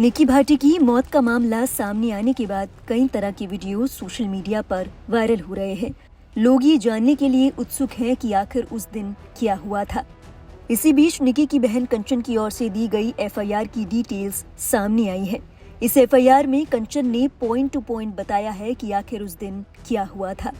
निकी भाटी की मौत का मामला सामने आने के बाद कई तरह के वीडियो सोशल मीडिया पर वायरल हो रहे हैं। लोग ये जानने के लिए उत्सुक हैं कि आखिर उस दिन क्या हुआ था। इसी बीच निकी की बहन कंचन की ओर से दी गई एफआईआर की डिटेल्स सामने आई है। इस एफआईआर में कंचन ने पॉइंट टू पॉइंट बताया है कि आखिर उस दिन क्या हुआ था।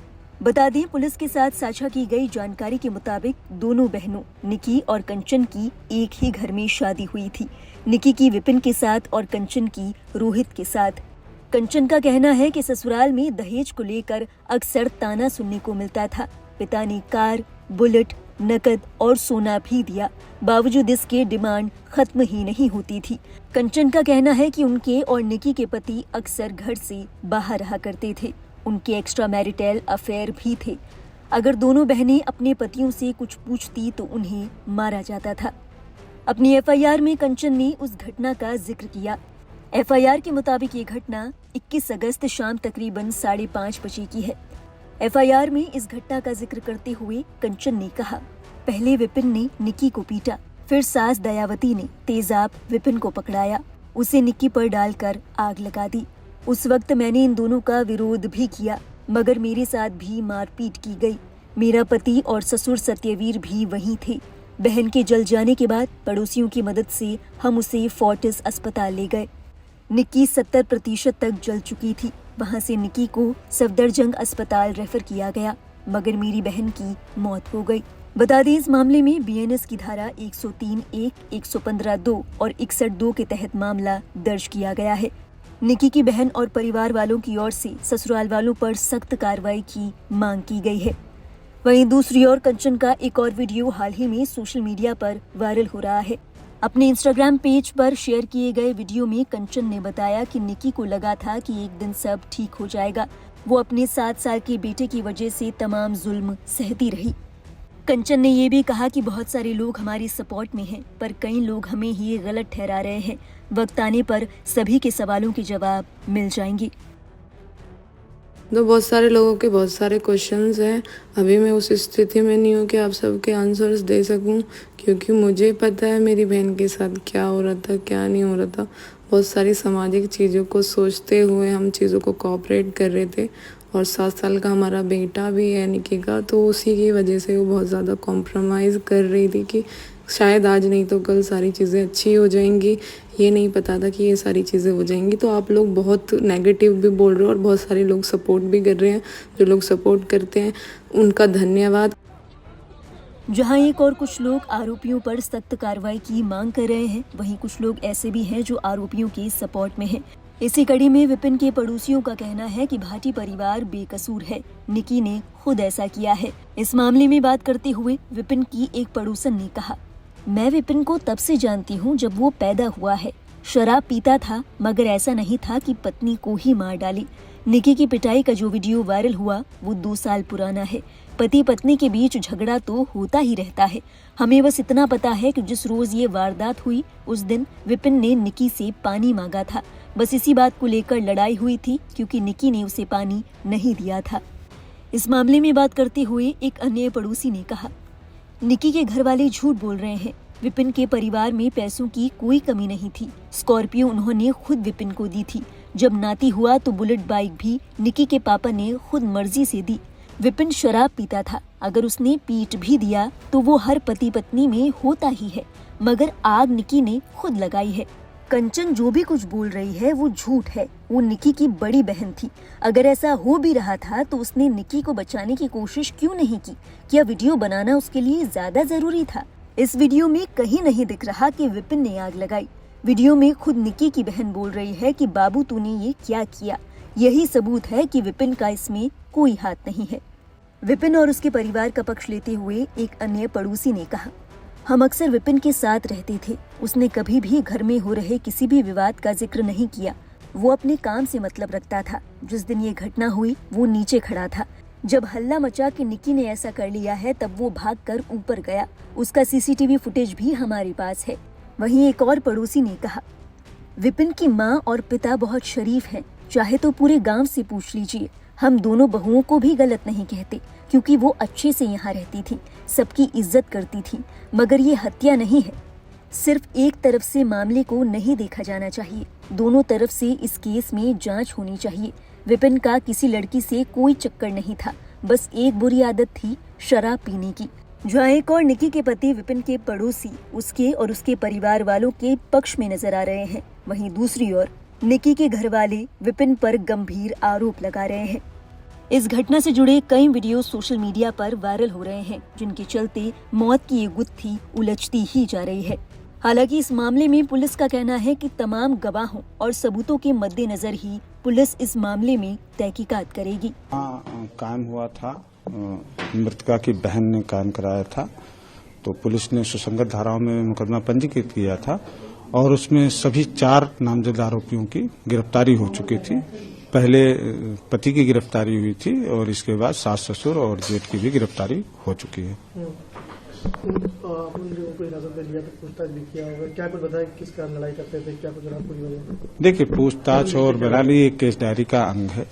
बता दें, पुलिस के साथ साझा की गई जानकारी के मुताबिक दोनों बहनों निकी और कंचन की एक ही घर में शादी हुई थी। निकी की विपिन के साथ और कंचन की रोहित के साथ। कंचन का कहना है कि ससुराल में दहेज को लेकर अक्सर ताना सुनने को मिलता था। पिता ने कार, बुलेट, नकद और सोना भी दिया, बावजूद इसके डिमांड खत्म ही नहीं होती थी। कंचन का कहना है कि उनके और निकी के पति अक्सर घर से बाहर रहा करते थे। उनके एक्स्ट्रा मैरिटल अफेयर भी थे। अगर दोनों बहनें अपने पतियों से कुछ पूछती तो उन्हें मारा जाता था। अपनी एफआईआर में कंचन ने उस घटना का जिक्र किया। एफआईआर के मुताबिक ये घटना 21 अगस्त शाम तकरीबन 5:30 बजे की है। एफआईआर में इस घटना का जिक्र करते हुए कंचन ने कहा, पहले विपिन ने निकी को पीटा, फिर सास दयावती ने तेजाब विपिन को पकड़ाया, उसे निकी पर डालकर आग लगा दी। उस वक्त मैंने इन दोनों का विरोध भी किया, मगर मेरे साथ भी मारपीट की गई। मेरा पति और ससुर सत्यवीर भी वहीं थे। बहन के जल जाने के बाद पड़ोसियों की मदद से हम उसे फोर्टिस अस्पताल ले गए। निकी 70% तक जल चुकी थी। वहां से निकी को सफदरजंग अस्पताल रेफर किया गया, मगर मेरी बहन की मौत हो गई। बता दें, इस मामले में बीएनएस की धारा 103(1), 115(2) और 61(2) के तहत मामला दर्ज किया गया है। निकी की बहन और परिवार वालों की ओर से ससुराल वालों पर सख्त कार्रवाई की मांग की गई है। वहीं दूसरी ओर कंचन का एक और वीडियो हाल ही में सोशल मीडिया पर वायरल हो रहा है। अपने इंस्टाग्राम पेज पर शेयर किए गए वीडियो में कंचन ने बताया कि निकी को लगा था कि एक दिन सब ठीक हो जाएगा। वो अपने 7 साल के बेटे की वजह से तमाम जुल्म सहती रही। कंचन ने ये भी कहा कि बहुत सारे लोग हमारी सपोर्ट में हैं, पर कई लोग हमें ही गलत ठहरा रहे हैं। वक्त आने पर सभी के सवालों के जवाब मिल जाएंगे। तो बहुत सारे लोगों के बहुत सारे क्वेश्चंस हैं। अभी मैं उस स्थिति में नहीं हूँ कि आप सबके आंसर्स दे सकूँ, क्योंकि मुझे पता है मेरी बहन के साथ क्या हो रहा था, क्या नहीं हो रहा था। बहुत सारी सामाजिक चीज़ों को सोचते हुए हम चीज़ों को कोऑपरेट कर रहे थे। और 7 साल का हमारा बेटा भी है निकी का, तो उसी की वजह से वो बहुत ज़्यादा कॉम्प्रोमाइज़ कर रही थी कि शायद आज नहीं तो कल सारी चीज़ें अच्छी हो जाएंगी। ये नहीं पता था कि ये सारी चीज़ें हो जाएंगी। तो आप लोग बहुत नेगेटिव भी बोल रहे हो और बहुत सारे लोग सपोर्ट भी कर रहे हैं। जो लोग सपोर्ट करते हैं उनका धन्यवाद। जहां एक और कुछ लोग आरोपियों पर सख्त कार्रवाई की मांग कर रहे हैं, वहीं कुछ लोग ऐसे भी हैं जो आरोपियों के सपोर्ट में हैं। इसी कड़ी में विपिन के पड़ोसियों का कहना है कि भाटी परिवार बेकसूर है, निकी ने खुद ऐसा किया है। इस मामले में बात करते हुए विपिन की एक पड़ोसन ने कहा, मैं विपिन को तब से जानती हूँ जब वो पैदा हुआ है। शराब पीता था, मगर ऐसा नहीं था कि पत्नी को ही मार डाली। निकी की पिटाई का जो वीडियो वायरल हुआ वो 2 साल पुराना है। पति पत्नी के बीच झगड़ा तो होता ही रहता है। हमें बस इतना पता है कि जिस रोज ये वारदात हुई उस दिन विपिन ने निकी से पानी मांगा था। बस इसी बात को लेकर लड़ाई हुई थी, क्योंकि निकी ने उसे पानी नहीं दिया था। इस मामले में बात करते हुए एक अन्य पड़ोसी ने कहा, निकी के घर वाले झूठ बोल रहे हैं। विपिन के परिवार में पैसों की कोई कमी नहीं थी। स्कॉर्पियो उन्होंने खुद विपिन को दी थी। जब नाती हुआ तो बुलेट बाइक भी निकी के पापा ने खुद मर्जी से दी। विपिन शराब पीता था, अगर उसने पीट भी दिया तो वो हर पति पत्नी में होता ही है, मगर आग निकी ने खुद लगाई है। कंचन जो भी कुछ बोल रही है वो झूठ है। वो निकी की बड़ी बहन थी। अगर ऐसा हो भी रहा था तो उसने निकी को बचाने की कोशिश क्यों नहीं की? क्या वीडियो बनाना उसके लिए ज्यादा जरूरी था? इस वीडियो में कहीं नहीं दिख रहा कि विपिन ने आग लगाई। वीडियो में खुद निकी की बहन बोल रही है कि बाबू तूने ये क्या किया। यही सबूत है कि विपिन का इसमें कोई हाथ नहीं है। विपिन और उसके परिवार का पक्ष लेते हुए एक अन्य पड़ोसी ने कहा, हम अक्सर विपिन के साथ रहते थे। उसने कभी भी घर में हो रहे किसी भी विवाद का जिक्र नहीं किया। वो अपने काम से मतलब रखता था। जिस दिन ये घटना हुई वो नीचे खड़ा था। जब हल्ला मचा कि निकी ने ऐसा कर लिया है तब वो भागकर ऊपर गया। उसका सीसीटीवी फुटेज भी हमारे पास है। वहीं एक और पड़ोसी ने कहा, विपिन की माँ और पिता बहुत शरीफ हैं, चाहे तो पूरे गांव से पूछ लीजिए। हम दोनों बहुओं को भी गलत नहीं कहते, क्योंकि वो अच्छे से यहाँ रहती थी, सबकी इज्जत करती थी, मगर ये हत्या नहीं है। सिर्फ एक तरफ से मामले को नहीं देखा जाना चाहिए, दोनों तरफ से इस केस में जांच होनी चाहिए। विपिन का किसी लड़की से कोई चक्कर नहीं था, बस एक बुरी आदत थी शराब पीने की। जहाँ एक और निकी के पति विपिन के पड़ोसी उसके और उसके परिवार वालों के पक्ष में नजर आ रहे हैं, वहीं दूसरी ओर निकी के घर वाले विपिन पर गंभीर आरोप लगा रहे हैं। इस घटना से जुड़े कई वीडियो सोशल मीडिया पर वायरल हो रहे हैं, जिनके चलते मौत की ये गुत्थी उलझती ही जा रही है। हालांकि इस मामले में पुलिस का कहना है कि तमाम गवाहों और सबूतों के मद्देनजर ही पुलिस इस मामले में तहकीकात करेगी। कायम हुआ था, मृतका की बहन ने कायम कराया था, तो पुलिस ने सुसंगत धाराओं में मुकदमा पंजीकृत किया था और उसमें सभी 4 नामजद आरोपियों की गिरफ्तारी हो चुकी थी। पहले पति की गिरफ्तारी हुई थी और इसके बाद सास ससुर और जेठ की भी गिरफ्तारी हो चुकी है। क्या कुछ बताया, किस कारण लड़ाई करते थे, क्या कुछ आपको? देखिए, पूछताछ और बयानी एक केस डायरी का अंग है।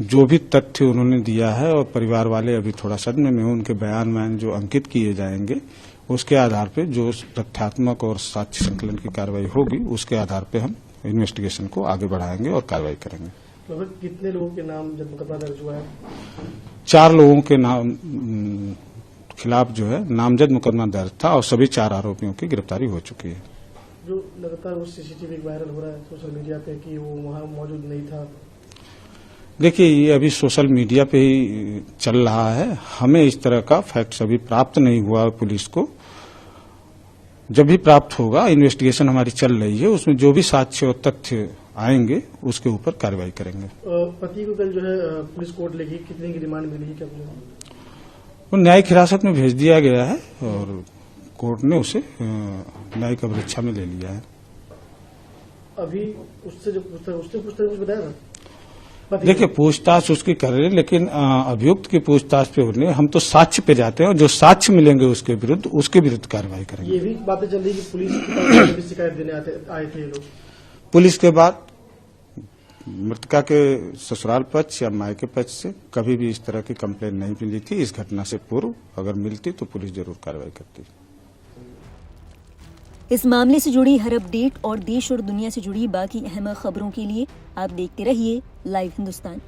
जो भी तथ्य उन्होंने दिया है और परिवार वाले अभी थोड़ा सदमे में, उनके बयान में जो अंकित किए जाएंगे उसके आधार पे जो तथ्यात्मक और साक्ष्य संकलन की कार्रवाई होगी उसके आधार पे हम इन्वेस्टिगेशन को आगे बढ़ाएंगे और कार्रवाई करेंगे। लगभग कितने लोगों के नाम जब मुकदमा दर्ज हुआ है? 4 लोगों के नाम खिलाफ जो है नामजद मुकदमा दर्ज था और सभी 4 आरोपियों की गिरफ्तारी हो चुकी है। जो लगातार वो सीसीटीवी वायरल हो रहा है सोशल मीडिया पे कि वो वहाँ मौजूद नहीं था। देखिए, ये अभी सोशल मीडिया पे ही चल रहा है, हमें इस तरह का फैक्ट अभी प्राप्त नहीं हुआ पुलिस को। जब भी प्राप्त होगा, इन्वेस्टिगेशन हमारी चल रही है, उसमें जो भी साक्ष्य और तथ्य आएंगे उसके ऊपर कार्रवाई करेंगे। पति को कल जो है पुलिस कोर्ट लेगी, कितने की रिमांड मिलेगी, क्या वो न्यायिक हिरासत में भेज दिया गया है और कोर्ट ने उसे न्यायिक अभिरक्षा में ले लिया है। अभी उससे जो उसने कुछ बताया था? देखिए, पूछताछ उसकी कर रहे हैं, लेकिन अभियुक्त की पूछताछ पे होने, हम तो साक्ष्य पे जाते हैं और जो साक्ष्य मिलेंगे उसके विरुद्ध कार्रवाई करेंगे। ये भी बातें चल रही कि पुलिस की शिकायत देने आए थे लोग। पुलिस के बाद मृतका के ससुराल पक्ष या मायके पक्ष से कभी भी इस तरह की कंप्लेंट नहीं मिली थी। इस घटना से पूर्व अगर मिलती तो पुलिस जरूर कार्रवाई करती। इस मामले से जुड़ी हर अपडेट और देश और दुनिया से जुड़ी बाकी अहम खबरों के लिए आप देखते रहिए लाइव हिंदुस्तान।